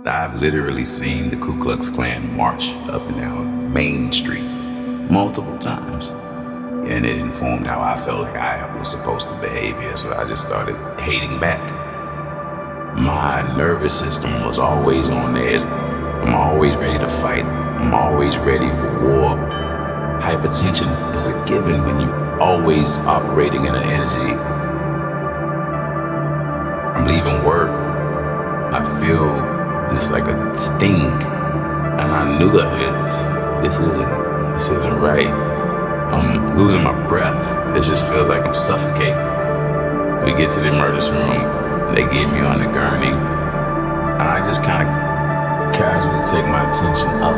I've literally seen the Ku Klux Klan march up and down Main Street multiple times. And it informed how I felt like I was supposed to behave here, so I just started hating back. My nervous system was always on edge. I'm always ready to fight. I'm always ready for war. Hypertension is a given when you're always operating in an energy. I'm leaving work. I feel it's like a sting, and I knew this isn't right. I'm losing my breath. It just feels like I'm suffocating. We get to the emergency room. They get me on the gurney, and I just kind of casually take my attention up.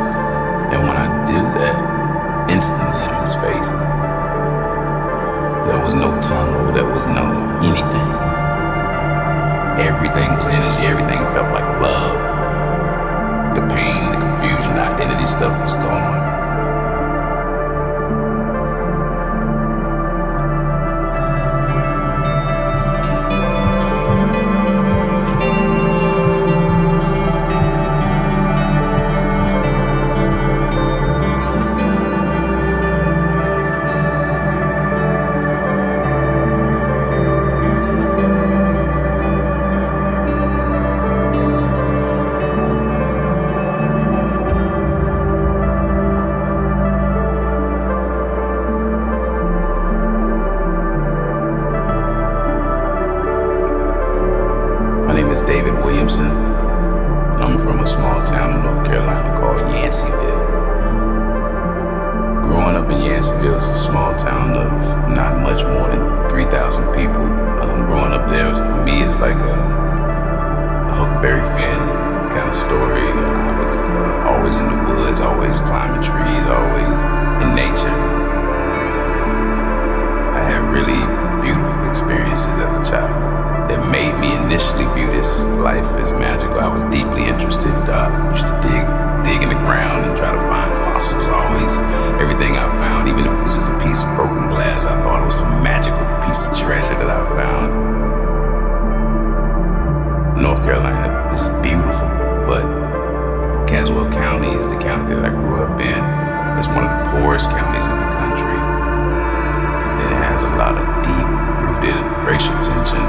And when I do that, instantly I'm in space. There was no tunnel. There was no anything. Everything was energy. Everything felt like love. The pain, the confusion, the identity stuff was gone. I'm from a small town in North Carolina called Yanceyville. Growing up in Yanceyville is a small town of not much more than 3,000 people. Growing up there for me is like a Huckleberry Finn kind of story. I was always in the woods, always climbing trees, always in nature. I had really beautiful experiences as a child that made me initially view this life as magical. I was deeply interested. Used to dig in the ground and try to find fossils. Always, everything I found, even if it was just a piece of broken glass, I thought it was some magical piece of treasure that I found. North Carolina is beautiful, but Caswell County is the county that I grew up in. It's one of the poorest counties in the country. It has a lot of deep-rooted racial tension.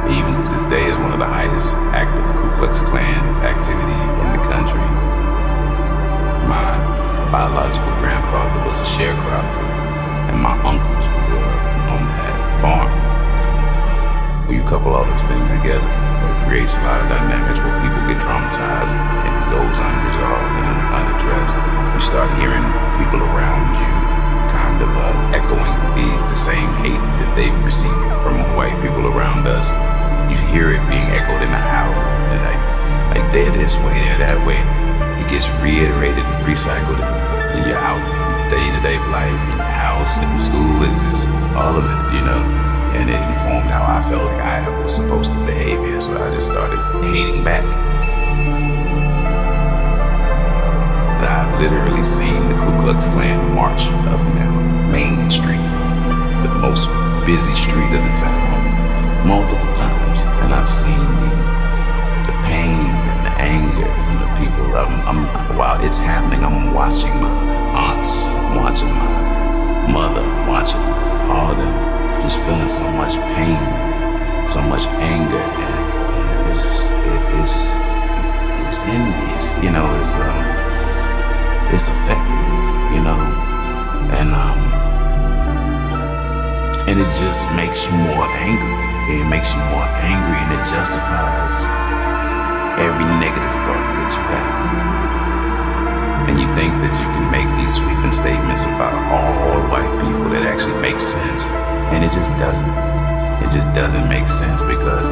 Even to this day is one of the highest active Ku Klux Klan activity in the country. My biological grandfather was a sharecropper, and my uncles grew up on that farm. When you couple all those things together, it creates a lot of dynamics where people get traumatized and it goes unresolved and unaddressed. You start hearing people around you kind of echoing the same hate that they've received from white people around us. You hear it being echoed in the house, and like they're this way, they're that way. It gets reiterated and recycled in your day-to-day life, in your house, in school. It's just all of it, you know. And it informed how I felt like I was supposed to behave here, so I just started hating back. But I've literally seen the Ku Klux Klan march up and down Main Street, the most busy street of the town, multiple times, and I've seen the pain and the anger from the people. While it's happening, I'm watching my aunts, watching my mother, watching all of them, just feeling so much pain, so much anger, and it's envious, you know. It's affected me, you know, and it just makes you more angry. It makes you more angry, and it justifies every negative thought that you have. And you think that you can make these sweeping statements about all white people that actually make sense, and it just doesn't. It just doesn't make sense, because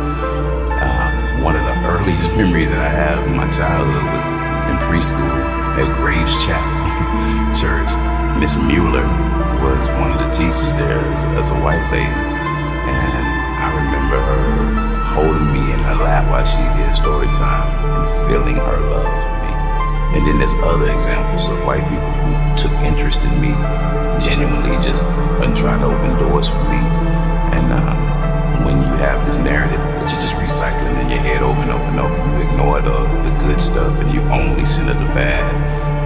one of the earliest memories that I have in my childhood was in preschool at Graves Chapel Church. Miss Mueller was one of the teachers there as a white lady, and I remember her holding me in her lap while she did story time and feeling her love for me. And then there's other examples of white people who took interest in me genuinely, just and tried to open doors for me. And when you have this narrative that you're just recycling in your head over and over and over, you ignore the good stuff stuff and you only center the bad,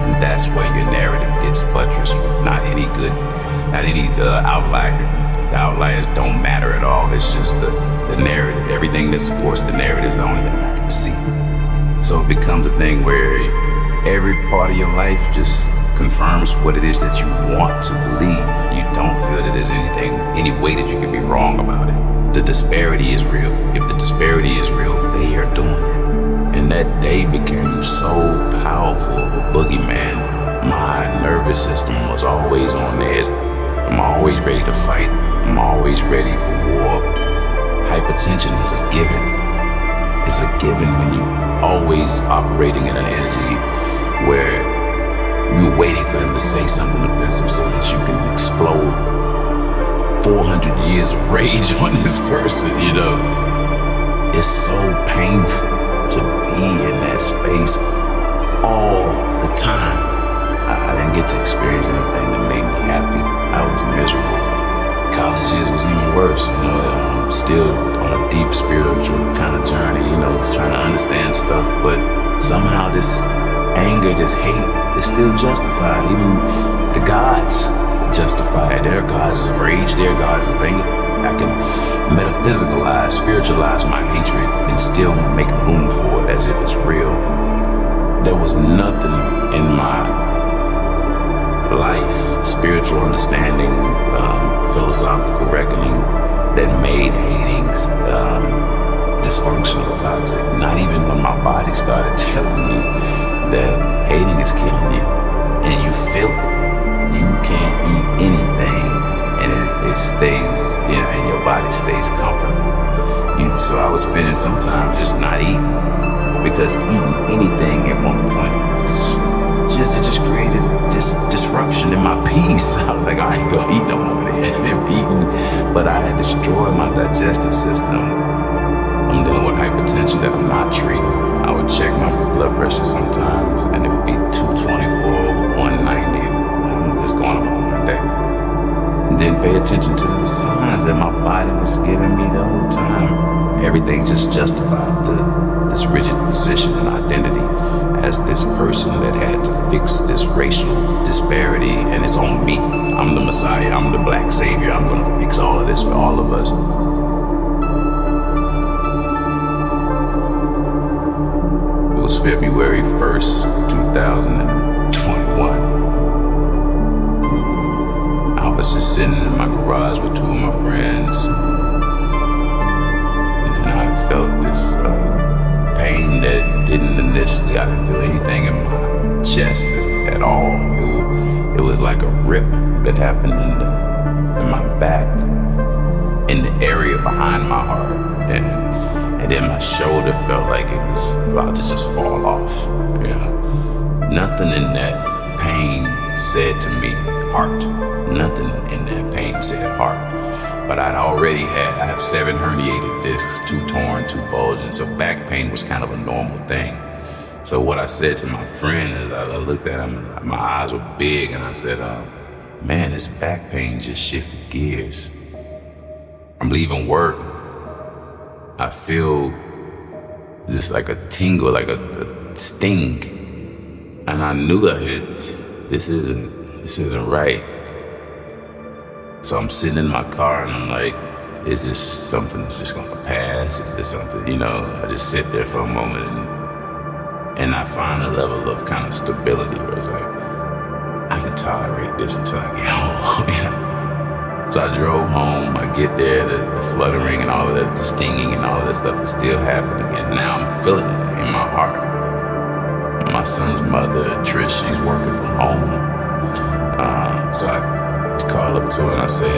and that's where your narrative gets buttressed with not any good, not any outlier. The outliers don't matter at all. It's just the narrative. Everything that supports the narrative is the only thing I can see. So it becomes a thing where every part of your life just confirms what it is that you want to believe. You don't feel that there's any way that you can be wrong about it. The disparity is real. If the disparity is real, they are doing it. And that day became so powerful of a boogeyman. My nervous system was always on edge. I'm always ready to fight. I'm always ready for war. Hypertension is a given. It's a given when you always operating in an energy where you're waiting for him to say something offensive so that you can explode 400 years of rage on this person, you know. It's so painful to be in that space all the time. I didn't get to experience anything that made me happy. I was miserable. College years was even worse, you know. I'm still on a deep spiritual kind of journey, you know, trying to understand stuff, but somehow this anger, this hate is still justified. Even the gods justify it. Their gods of rage, their gods of anger. I can metaphysicalize, spiritualize my hatred and still make room for it as if it's real. There was nothing in my life, spiritual understanding, philosophical reckoning that made hatings dysfunctional, toxic. Not even when my body started telling me that hating is killing you and you feel it. You can't eat anything and it stays, you know, and your body stays comfortable. So I was spending some time just not eating, because eating anything at one point it just created this disruption in my peace. I was like, I ain't gonna eat no more than eating, but I had destroyed my digestive system. I'm dealing with hypertension that I'm not treating. I would check my blood pressure sometimes and it would be 224 over 190. I'm just going about my day. And then pay attention to the signs that my body was giving me the whole time. Everything just justified this rigid position and identity as this person that had to fix this racial disparity, and it's on me. I'm the Messiah, I'm the black savior, I'm gonna fix all of this for all of us. It was February 1st, 2021. I was just sitting in my garage with two of my friends, and I felt this pain that didn't initially, I didn't feel anything in my chest at all. It was like a rip that happened in my back, in the area behind my heart, and then my shoulder felt like it was about to just fall off. You know, nothing in that pain said to me heart. Nothing in that pain said heart. But I have 7 herniated discs, 2 torn, 2 bulging, so back pain was kind of a normal thing. So what I said to my friend is, I looked at him, my eyes were big, and I said, man, this back pain just shifted gears. I'm leaving work. I feel just like a tingle, like a sting. And I knew this isn't right. So I'm sitting in my car and I'm like, is this something that's just gonna pass? Is this something, you know, I just sit there for a moment and I find a level of kind of stability where it's like, I can tolerate this until I get home, you know? So I drove home, I get there, the fluttering and all of that, the stinging and all of that stuff is still happening, and now I'm feeling it in my heart. My son's mother, Trish, she's working from home. So I call up to her and I say,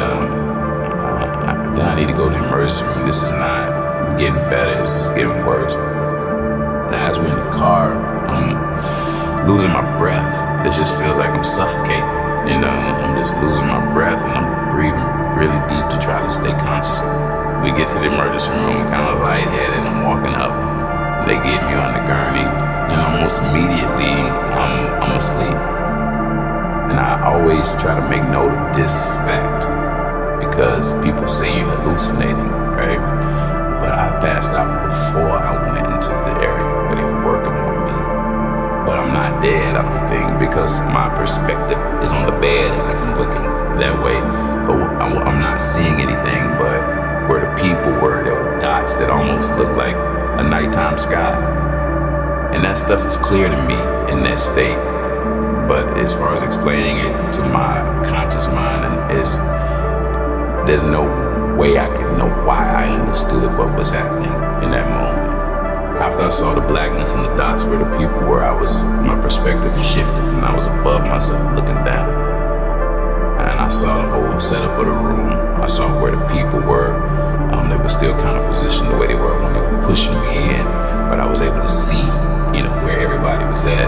then I need to go to the emergency room. This is not getting better, it's getting worse. Now as we're in the car, I'm losing my breath. It just feels like I'm suffocating, you know, I'm just losing my breath and I'm breathing really deep to try to stay conscious. We get to the emergency room, kind of lightheaded, I'm walking up. They get me on the gurney and almost immediately I'm asleep. And I always try to make note of this fact because people say you're hallucinating, right? But I passed out before I went into the area where they were working on me. I don't think, because my perspective is on the bed and like I'm looking that way. But I'm not seeing anything but where the people were. There were dots that almost looked like a nighttime sky. And that stuff is clear to me in that state. But as far as explaining it to my conscious mind, there's no way I could know why I understood what was happening in that moment. After I saw the blackness and the dots where the people were, my perspective shifted and I was above myself looking down. And I saw the whole setup of the room. I saw where the people were. They were still kind of positioned the way they were when they were pushing me in. But I was able to see, where everybody was at,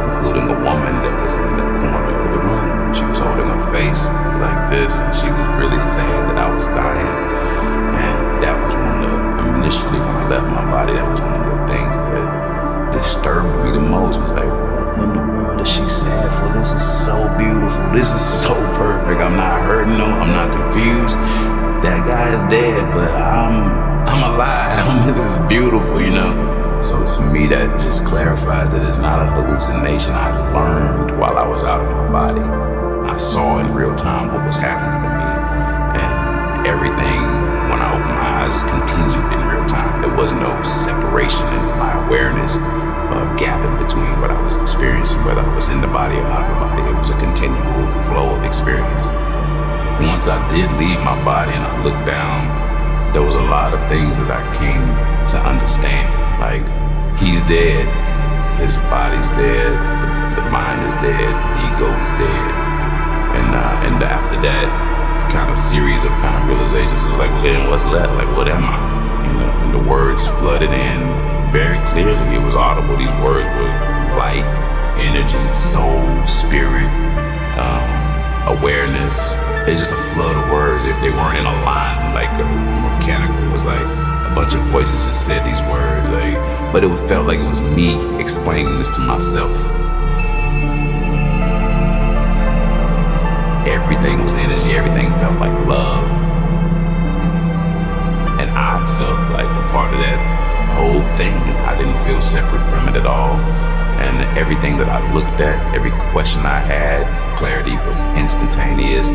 including a woman that was in the corner of the room. She was holding her face like this, and she was really sad that I was dying. And that was initially when I left my body, that was one of the things that disturbed me the most. Was like, what in the world is she sad for? This is so beautiful. This is so perfect. I'm not hurting, no, I'm not confused. That guy is dead, but I'm alive. This is beautiful, So to me, that just clarifies that it's not a hallucination. I learned while I was out of my body. I saw in real time what was happening to me. And everything, when I opened my eyes, continued in real time. There was no separation in my awareness, gap in between what I was experiencing, whether I was in the body or out of the body. It was a continual flow of experience. Once I did leave my body and I looked down, there was a lot of things that I came to understand. Like, he's dead, his body's dead, the mind is dead, the ego's dead. And after that kind of series of kind of realizations, it was like, well, then what's left? Like, what am I? And the words flooded in very clearly. It was audible. These words were light, energy, soul, spirit, awareness. It's just a flood of words. If they weren't in a line, like mechanical, it was like a bunch of voices just said these words. But it felt like it was me explaining this to myself. Everything was energy. Everything felt like love. And I felt like a part of that whole thing. I didn't feel separate from it at all. And everything that I looked at, every question I had, clarity was instantaneous.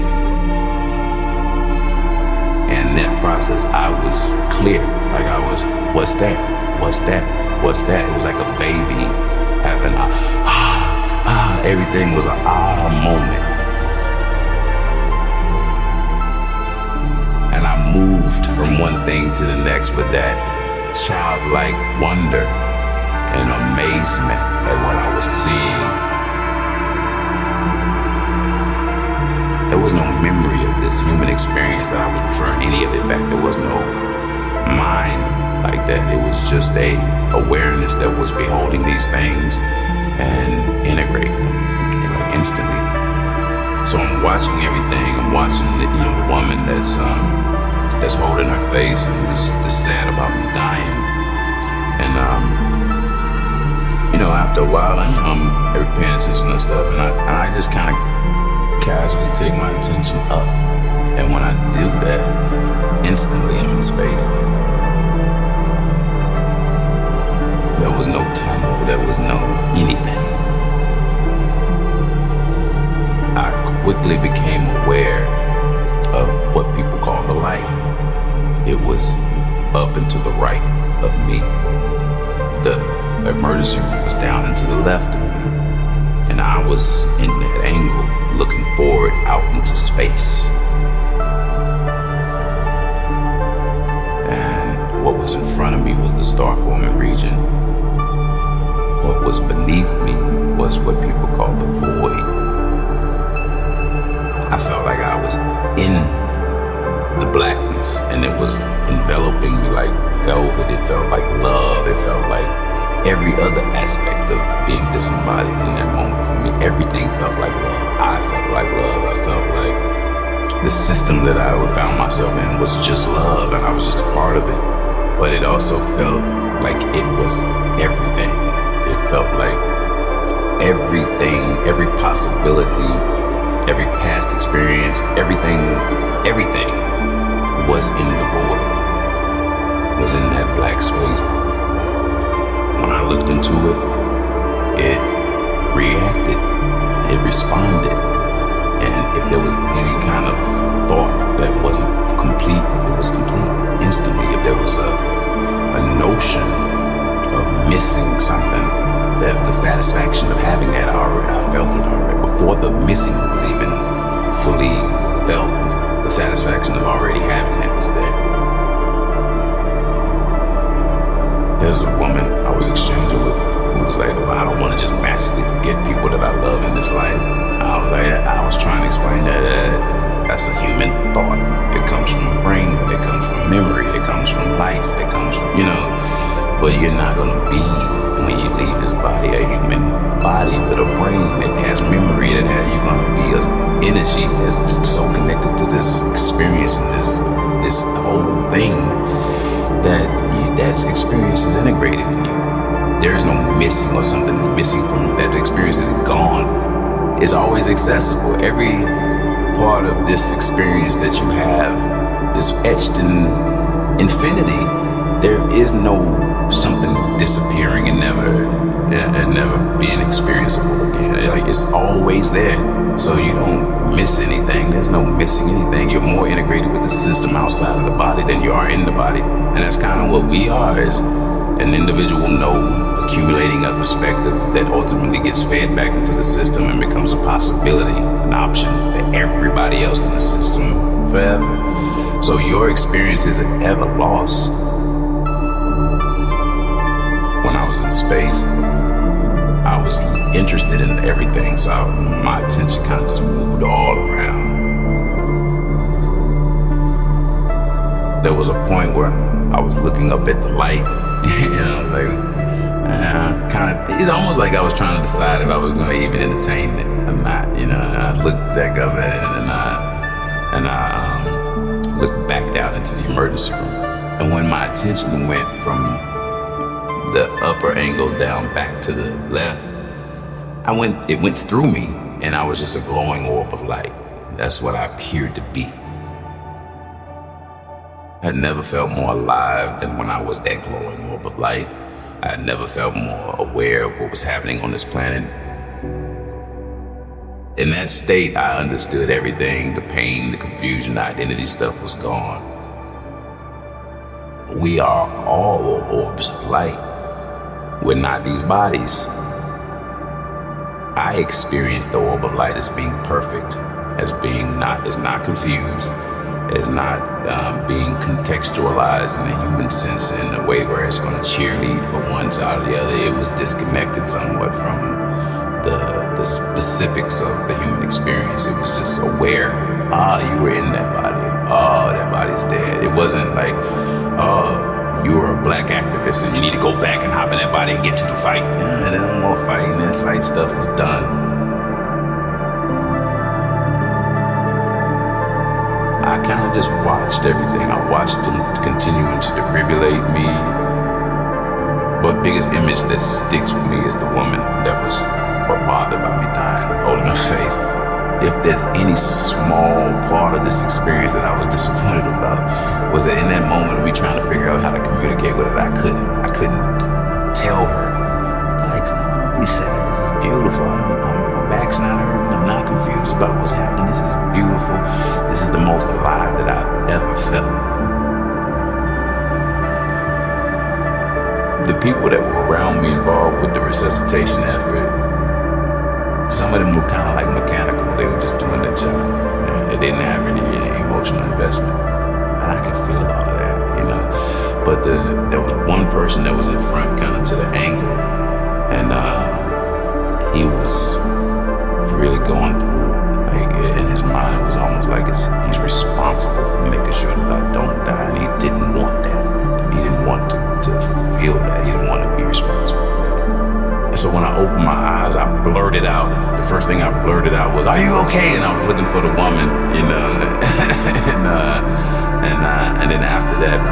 And in that process, I was clear. Like I was, what's that? What's that? What's that? It was like a baby having everything was an moment. And I moved from one thing to the next with that childlike wonder and amazement at what I was seeing. There was no memory of this human experience that I was referring any of it back. There was no mind like that. It was just a awareness that was beholding these things and integrating them instantly. So I'm watching everything. I'm watching the woman that's holding her face and just sad about me dying. And after a while, I'm paying attention and stuff, and I just kind of casually take my attention up. And when I do that, instantly I'm in space. There was no tunnel, there was no anything. I quickly became aware of what people call the light. It was up and to the right of me. The emergency room was down and to the left of me. And I was in that angle, looking forward out into space. And what was in front of me was the star-forming region. What was beneath me was what people call the void. I felt like I was in the blackness, and it was enveloping me like velvet. It felt like love. It felt like every other aspect of being disembodied in that moment for me. Everything felt like love. I felt like love. I felt like the system that I found myself in was just love, and I was just a part of it. But it also felt like it was everything. It felt like everything, every possibility, every past experience, everything was in the void, was in that black space. When I looked into it, it reacted, it responded. And if there was any kind of thought that wasn't complete, it was complete instantly. If there was a notion of missing something, that the satisfaction of having that, I felt it already. Before the missing was even fully felt, the satisfaction of already having that was there. There's a woman I was exchanging with who was like, well, I don't want to just magically forget people that I love in this life. I was trying to explain that that's a human thought. It comes from the brain, it comes from memory, it comes from life, it comes from, but you're not going to be, when you leave this body, a human body with a brain that has memory, you're going to be an energy that's so connected to this experience and this whole thing that experience is integrated in you. There is no missing or something missing from that. The experience isn't gone. It's always accessible. Every part of this experience that you have is etched in infinity. There is no something disappearing and never being experienceable again. Like, it's always there. So you don't miss anything. There's no missing anything. You're more integrated with the system outside of the body than you are in the body. And that's kind of what we are, is an individual node accumulating a perspective that ultimately gets fed back into the system and becomes a possibility, an option for everybody else in the system forever. So your experience isn't ever lost. When I was in space, I was interested in everything, so my attention kind of just moved all around. There was a point where I was looking up at the light, it's almost like I was trying to decide if I was going to even entertain it or not. I looked back up at it and I looked back down into the emergency room. And when my attention went from the upper angle down back to the left, it went through me, and I was just a glowing orb of light. That's what I appeared to be. I had never felt more alive than when I was that glowing orb of light. I had never felt more aware of what was happening on this planet. In that state, I understood everything. The pain, the confusion, the identity stuff was gone. We are all orbs of light. We're not these bodies. I experienced the orb of light as being perfect, as not confused, as not being contextualized in a human sense in a way where it's going to cheerlead for one side or the other. It was disconnected somewhat from the specifics of the human experience. It was just aware, you were in that body. That body's dead. It wasn't like, you were a black activist and you need to go back and hop in that body and get to the fight. There's no more fighting. That fight stuff was done. I kind of just watched everything. I watched them continuing to defibrillate me. But biggest image that sticks with me is the woman that was bothered by me dying, holding her face. If there's any small part of this experience that I was disappointed about, was that in that moment of me trying to figure out how to communicate with her, I couldn't tell her, like, no, don't be sad, this is beautiful, my back's not hurting, I'm not confused about what's happening, this is beautiful, this is the most alive that I've ever felt. The people that were around me involved with the resuscitation effort, some of them were kind of like mechanical. They were just doing their job. They didn't have any emotional investment. And I could feel all of that, But there was one person that was in front, kind of to the angle. And he was really going through it. Like, in his mind, it was almost like he's responsible for making sure that I don't die. And he didn't want that. He didn't want to feel that. He didn't want to be responsible for that. And so when I opened my eyes, I blurted out. The first thing I blurted out was, "Are you okay?" And I was looking for the woman, and then after that I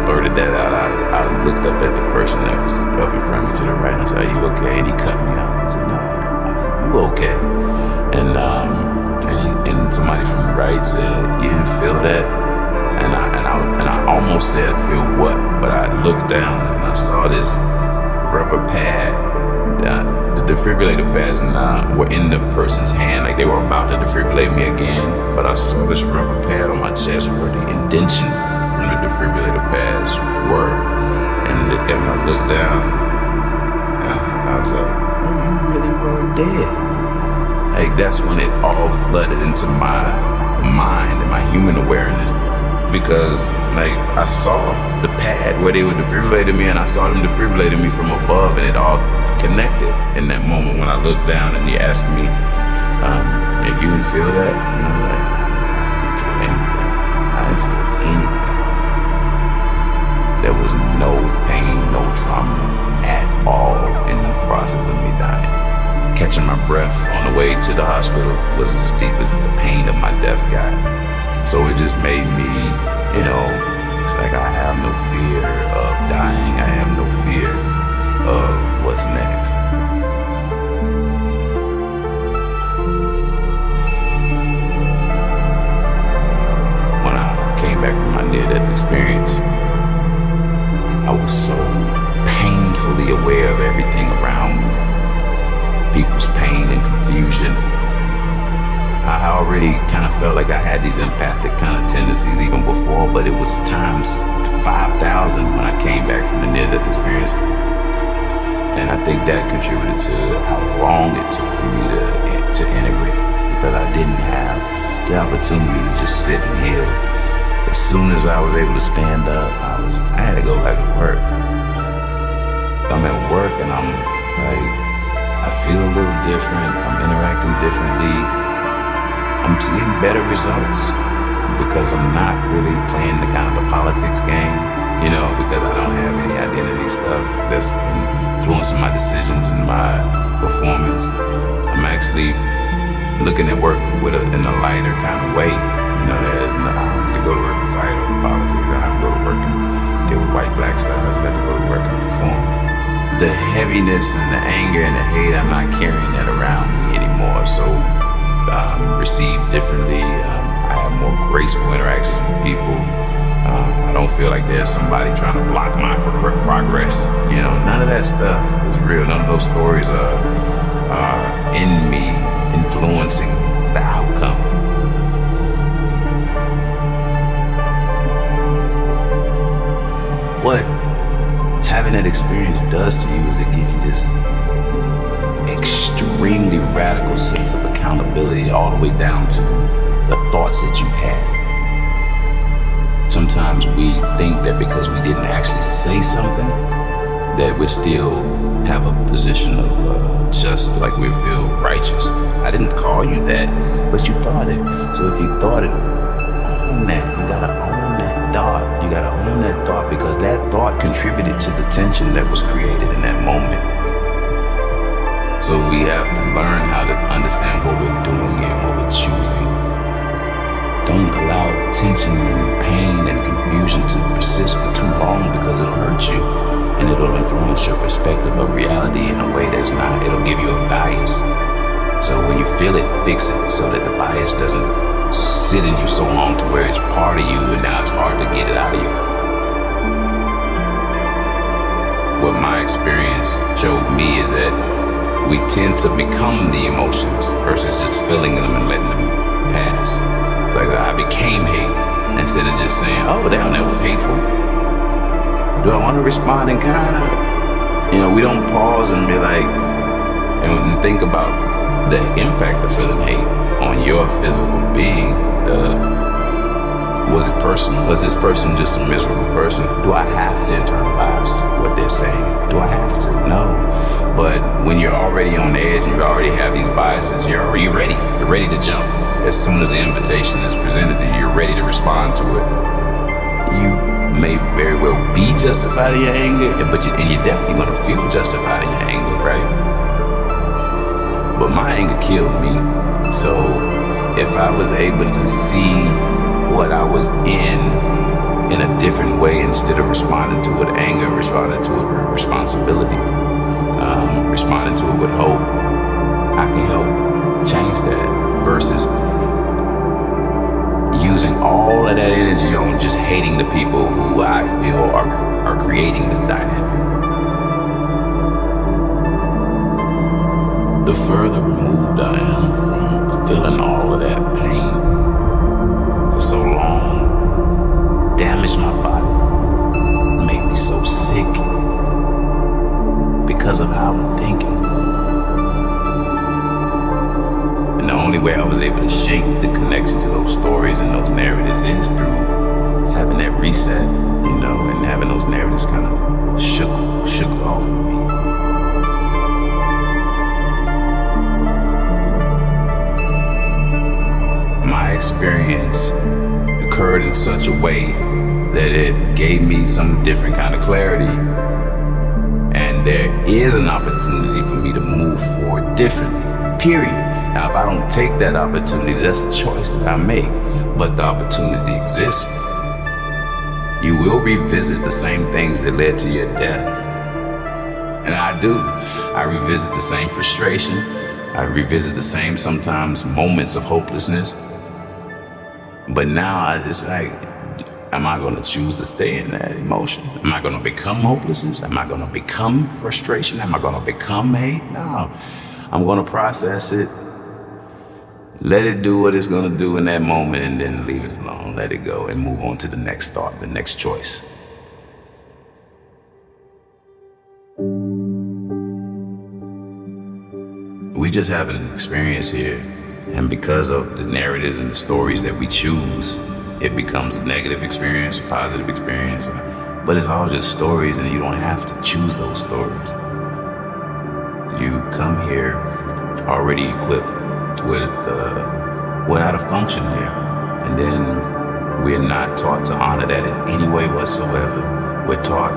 blurted that out. I looked up at the person that was up in front of me to the right, and I said, "Are you okay?" And he cut me off. I said, "No, are you okay?" And somebody from the right said, "You didn't feel that?" And I almost said, "Feel what?" But I looked down and I saw this rubber pad. The defibrillator pads were in the person's hand, like they were about to defibrillate me again. But I saw this rubber pad on my chest where the indention from the defibrillator pads were. And I looked down, I was like, oh, you really were dead. Like, that's when it all flooded into my mind and my human awareness. Because, like, I saw the pad where they were defibrillating me, and I saw them defibrillating me from above, and it all connected in that moment when I looked down and he asked me, hey, you didn't feel that? And I'm like, I didn't feel anything. I didn't feel anything. There was no pain, no trauma at all in the process of me dying. Catching my breath on the way to the hospital was as deep as the pain of my death got. So it just made me, it's like I have no fear of dying. I have no fear of what's next. When I came back from my near-death experience, I was so painfully aware of everything around me. People's pain and confusion. I already kind of felt like I had these empathic kind of tendencies even before, but it was times 5,000 when I came back from the near-death experience. And I think that contributed to how long it took for me to integrate, because I didn't have the opportunity to just sit and heal. As soon as I was able to stand up, I had to go back to work. I'm at work and I'm like, I feel a little different. I'm interacting differently. I'm seeing better results because I'm not really playing the kind of the politics game, because I don't have any identity stuff that's influencing my decisions and my performance. I'm actually looking at work in a lighter kind of way. I don't have to go to work and fight over politics. I don't have to go to work and deal with white, black stuff. I just have to go to work and perform. The heaviness and the anger and the hate, I'm not carrying that around me anymore. So received differently. I have more graceful interactions with people. I don't feel like there's somebody trying to block my progress. None of that stuff is real. None of those stories are in me influencing the outcome. What having that experience does to you is it gives you this extremely radical sense of accountability all the way down to the thoughts that you've had. Sometimes we think that because we didn't actually say something, that we still have a position of just like we feel righteous. I didn't call you that, but you thought it. So if you thought it, own that. You gotta own that thought. You gotta own that thought, because that thought contributed to the tension that was created in that moment. So we have to learn how to understand what we're doing and what we're choosing. Don't allow tension and pain and confusion to persist for too long, because it'll hurt you and it'll influence your perspective of reality in a way that's not. It'll give you a bias. So when you feel it, fix it so that the bias doesn't sit in you so long to where it's part of you and now it's hard to get it out of you. What my experience showed me is that we tend to become the emotions versus just feeling them and letting them pass. It's like I became hate instead of just saying, oh damn, that was hateful. Do I want to respond in kind? We don't pause and be like, and think about the impact of feeling hate on your physical being. Was it personal? Was this person just a miserable person? Do I have to internalize what they're saying? Do I have to? No. But when you're already on edge and you already have these biases, you're ready. You're ready to jump. As soon as the invitation is presented to you, you're ready to respond to it. You may very well be justified in your anger, and you're definitely going to feel justified in your anger, right? But my anger killed me. So if I was able to see what I was in a different way, instead of responding to it anger, responding to it with responsibility, responding to it with hope, I can help change that versus using all of that energy on just hating the people who I feel are creating the dynamic. the further removed I am from feeling all of that pain for so long, damaged my body, made me so sick because of how I'm thinking. And the only way I was able to shake the connection to those stories and those narratives is through having that reset, you know, and having those narratives kind of shook off of me. My experience occurred in such a way that it gave me some different kind of clarity, and there is an opportunity for me to move forward differently, period. Now, if I don't take that opportunity, that's a choice that I make, but the opportunity exists. You will revisit the same things that led to your death, and I do. I revisit the same frustration. I revisit the same, sometimes, moments of hopelessness. But now it's like, am I going to choose to stay in that emotion? Am I going to become hopelessness? Am I going to become frustration? Am I going to become hate? No. I'm going to process it, let it do what it's going to do in that moment, and then leave it alone, let it go, and move on to the next thought, the next choice. We just have an experience here, and because of the narratives and the stories that we choose, it becomes a negative experience, a positive experience, but it's all just stories, and you don't have to choose those stories. You come here already equipped with how to function here, and then we're not taught to honor that in any way whatsoever. We're taught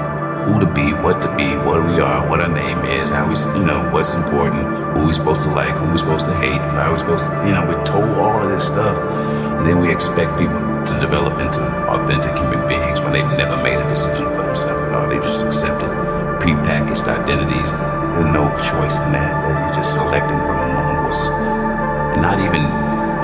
who to be, what we are, what our name is, how we, you know, what's important, who we're supposed to like, who we're supposed to hate, how we're supposed to, you know, we're told all of this stuff, and then we expect people to develop into authentic human beings when they've never made a decision for themselves at all. They just accepted prepackaged identities. There's no choice in that you're just selecting from among what's not even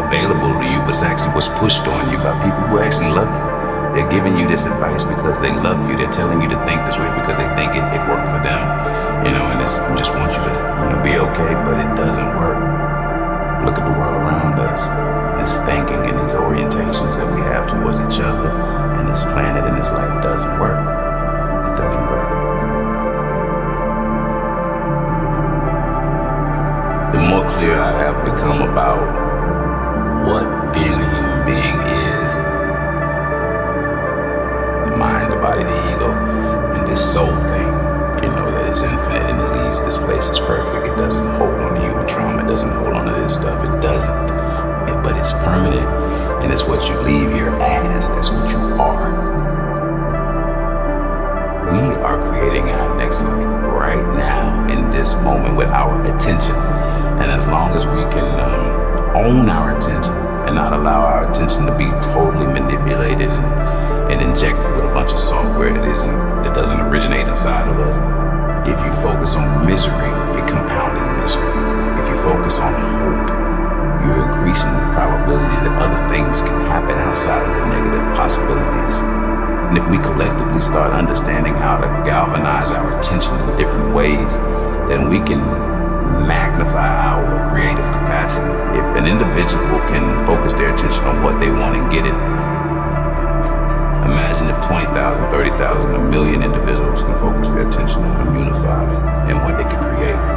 available to you, but it's actually what's pushed on you by people who actually love you. They're giving you this advice because they love you. They're telling you to think this way because they think it worked for them. You know, and they just want you to, you know, be okay, but it doesn't work. Look at the world around us. This thinking and these orientations that we have towards each other and this planet and this life doesn't work. It doesn't work. The more clear I have become about what being a human being is, the mind, the body, the ego, and this soul thing, you know, that is infinite and it leaves this place is perfect. It doesn't hold on to human trauma. It doesn't hold on to this stuff. It doesn't. But it's permanent, and it's what you leave here as. That's what you are. We are creating our next life right now in this moment with our attention. And as long as we can own our attention and not allow our attention to be totally manipulated and injected with a bunch of software that doesn't originate inside of us. If you focus on misery, you're compounding misery. If you focus on hope, you're increasing the probability that other things can happen outside of the negative possibilities. And if we collectively start understanding how to galvanize our attention in different ways, then we can magnify our creative capacity. If an individual can focus their attention on what they want and get it, imagine if 20,000, 30,000, a million individuals can focus their attention on unified and what they can create.